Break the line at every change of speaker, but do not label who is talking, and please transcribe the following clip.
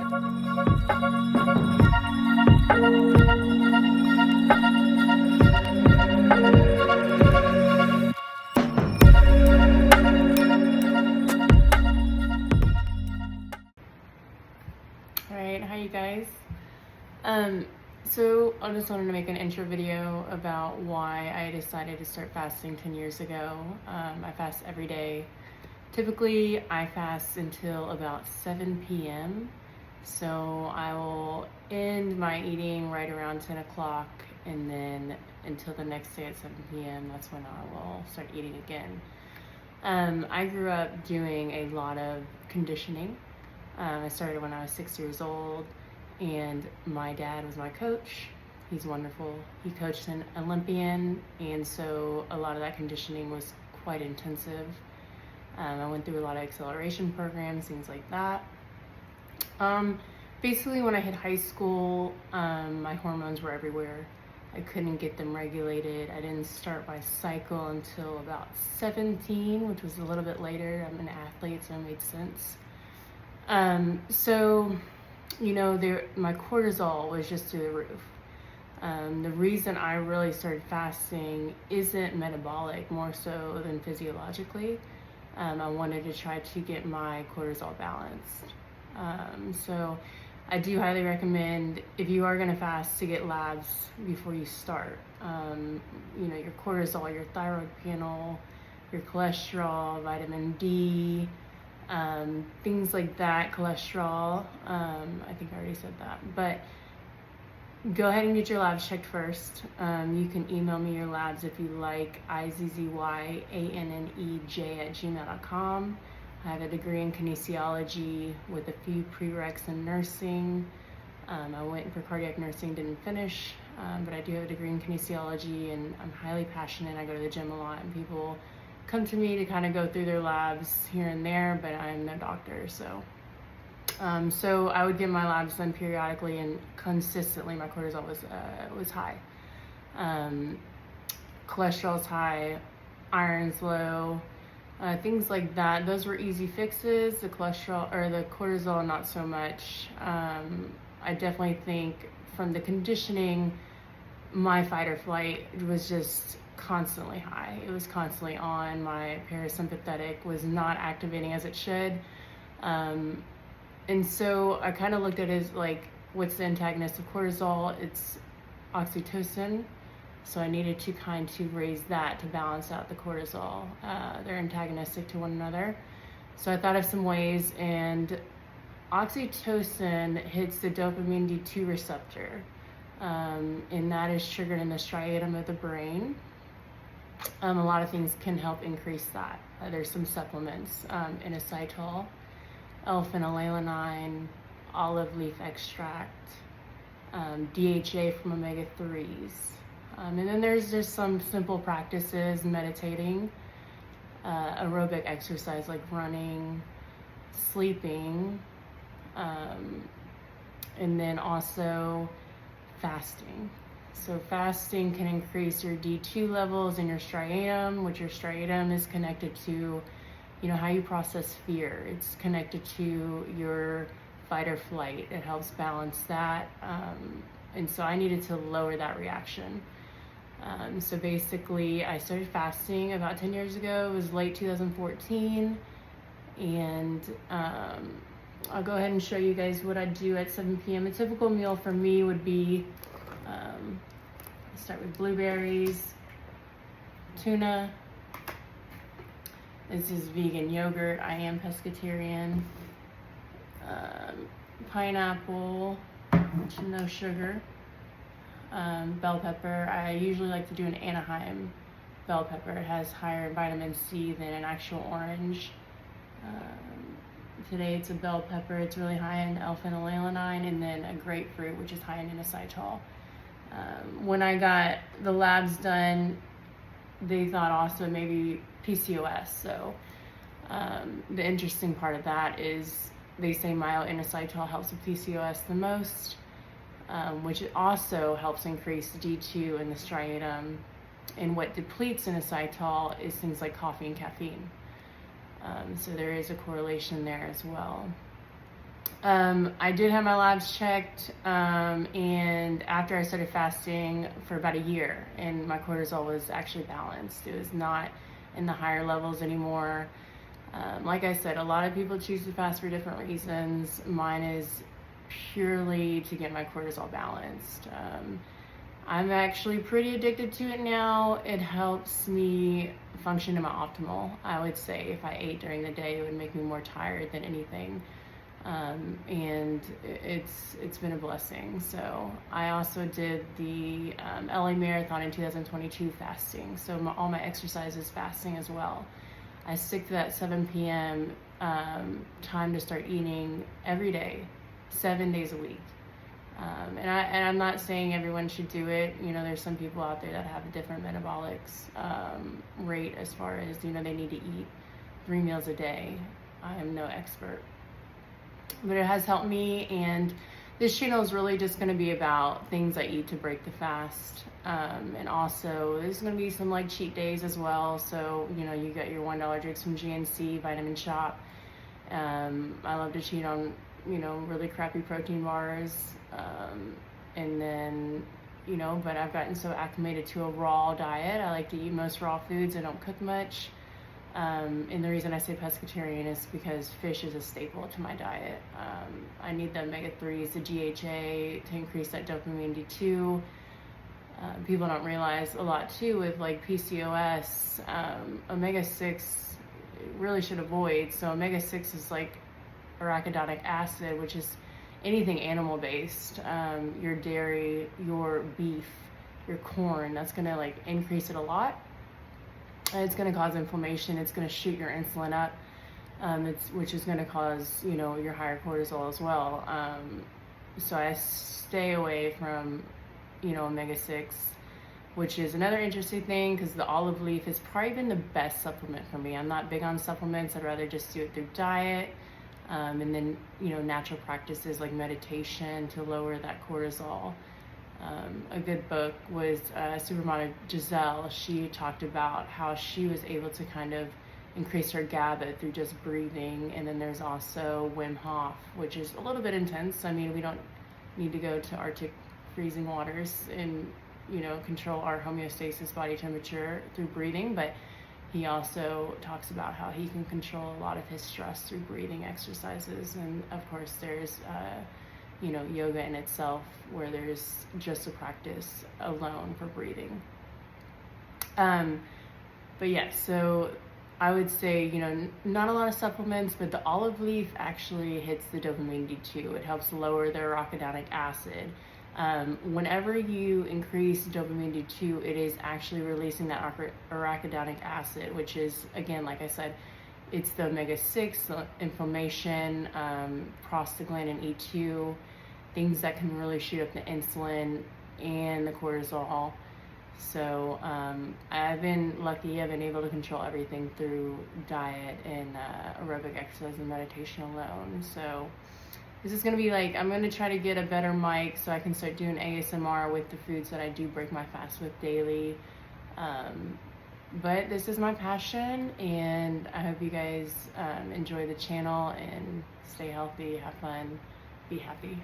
Alright, hi you guys. So I just wanted to make an intro video about why I decided to start fasting 10 years ago. I fast every day. Typically, I fast until about 7 p.m. So I will end my eating right around 10 o'clock, and then until the next day at 7 p.m., that's when I will start eating again. I grew up doing a lot of conditioning. I started when I was 6 years old, and my dad was my coach. He's wonderful. He coached an Olympian, and so a lot of that conditioning was quite intensive. I went through a lot of acceleration programs, things like that. Basically, when I hit high school, my hormones were everywhere. I couldn't get them regulated. I didn't start my cycle until about 17, which was a little bit later. I'm an athlete, so it made sense. So, my cortisol was just through the roof. The reason I really started fasting isn't metabolic, more so than physiologically. I wanted to try to get my cortisol balanced. So I do highly recommend, if you are gonna fast, to get labs before you start. Your cortisol, your thyroid panel, your cholesterol, vitamin D, things like that, cholesterol. I think I already said that, but go ahead and get your labs checked first. You can email me your labs if you like, izzyaNnej@gmail.com. I have a degree in kinesiology with a few prereqs in nursing. I went for cardiac nursing, didn't finish, but I do have a degree in kinesiology, and I'm highly passionate. I go to the gym a lot, and people come to me to kind of go through their labs here and there, but I'm no doctor, so I would get my labs done periodically, and consistently my cortisol was high. Cholesterol's high, iron's low, things like that. Those were easy fixes. The cholesterol or the cortisol, not so much. I definitely think from the conditioning, my fight or flight was just constantly high. It was constantly on. My parasympathetic was not activating as it should. And so I kind of looked at it as like, what's the antagonist of cortisol? It's oxytocin. So I needed to kind of raise that to balance out the cortisol. They're antagonistic to one another. So I thought of some ways, and oxytocin hits the dopamine D2 receptor. And that is triggered in the striatum of the brain. A lot of things can help increase that. There's some supplements, inositol, L-phenylalanine, olive leaf extract, DHA from omega-3s. And then there's just some simple practices, meditating, aerobic exercise like running, sleeping, and then also fasting. So fasting can increase your D2 levels in your striatum, which your striatum is connected to, how you process fear. It's connected to your fight or flight. It helps balance that. And so I needed to lower that reaction. So basically, I started fasting about 10 years ago. It was late 2014. And I'll go ahead and show you guys what I do at 7 p.m. A typical meal for me would be, start with blueberries, tuna. This is vegan yogurt. I am pescatarian. Pineapple, no sugar. Bell pepper. I usually like to do an Anaheim bell pepper. It has higher vitamin C than an actual orange. Today it's a bell pepper. It's really high in L-phenylalanine, and then a grapefruit, which is high in inositol. When I got the labs done, they thought also maybe PCOS. So the interesting part of that is they say myo-inositol helps with PCOS the most, which also helps increase D2 in the striatum. And what depletes inositol is things like coffee and caffeine. So there is a correlation there as well. I did have my labs checked, and after I started fasting for about a year, and my cortisol was actually balanced. It was not in the higher levels anymore. Like I said, a lot of people choose to fast for different reasons. Mine is purely to get my cortisol balanced. I'm actually pretty addicted to it now. It helps me function in my optimal. I would say if I ate during the day, it would make me more tired than anything. And it's been a blessing. So I also did the LA Marathon in 2022 fasting. So all my exercise is fasting as well. I stick to that 7 p.m. Time to start eating every day, 7 days a week. And I'm not saying everyone should do it. You know, there's some people out there that have a different metabolics rate as far as, you know, they need to eat 3 meals a day. I am no expert, but it has helped me. And this channel is really just going to be about things I eat to break the fast. And also there's going to be some like cheat days as well. So, you know, you get your $1 drinks from GNC, Vitamin Shop. I love to cheat on, you know, really crappy protein bars. And then, you know, but I've gotten so acclimated to a raw diet. I like to eat most raw foods. I don't cook much. And the reason I say pescatarian is because fish is a staple to my diet. I need the omega-3s, the GHA to increase that dopamine D2. People don't realize a lot too with like PCOS, omega-6 really should avoid. So omega-6 is like arachidonic acid, which is anything animal based, your dairy, your beef, your corn, that's gonna like increase it a lot. And it's gonna cause inflammation, it's gonna shoot your insulin up, which is gonna cause, you know, your higher cortisol as well. So I stay away from, you know, omega-6, which is another interesting thing because the olive leaf has probably been the best supplement for me. I'm not big on supplements, I'd rather just do it through diet. And then, you know, natural practices like meditation to lower that cortisol. A good book was supermodel Giselle. She talked about how she was able to kind of increase her GABA through just breathing. And then there's also Wim Hof, which is a little bit intense. I mean, we don't need to go to Arctic freezing waters and, you know, control our homeostasis body temperature through breathing, but he also talks about how he can control a lot of his stress through breathing exercises. And of course there's, you know, yoga in itself where there's just a practice alone for breathing. But yeah, so I would say, you know, not a lot of supplements, but the olive leaf actually hits the dopamine D2. It helps lower the arachidonic acid. Whenever you increase dopamine D2, it is actually releasing that arachidonic acid, which is, again, like I said, it's the omega-6, the inflammation, prostaglandin E2, things that can really shoot up the insulin and the cortisol. So I've been lucky. I've been able to control everything through diet and aerobic exercise and meditation alone. So this is going to be like, I'm going to try to get a better mic so I can start doing ASMR with the foods that I do break my fast with daily. But this is my passion, and I hope you guys enjoy the channel and stay healthy, have fun, be happy.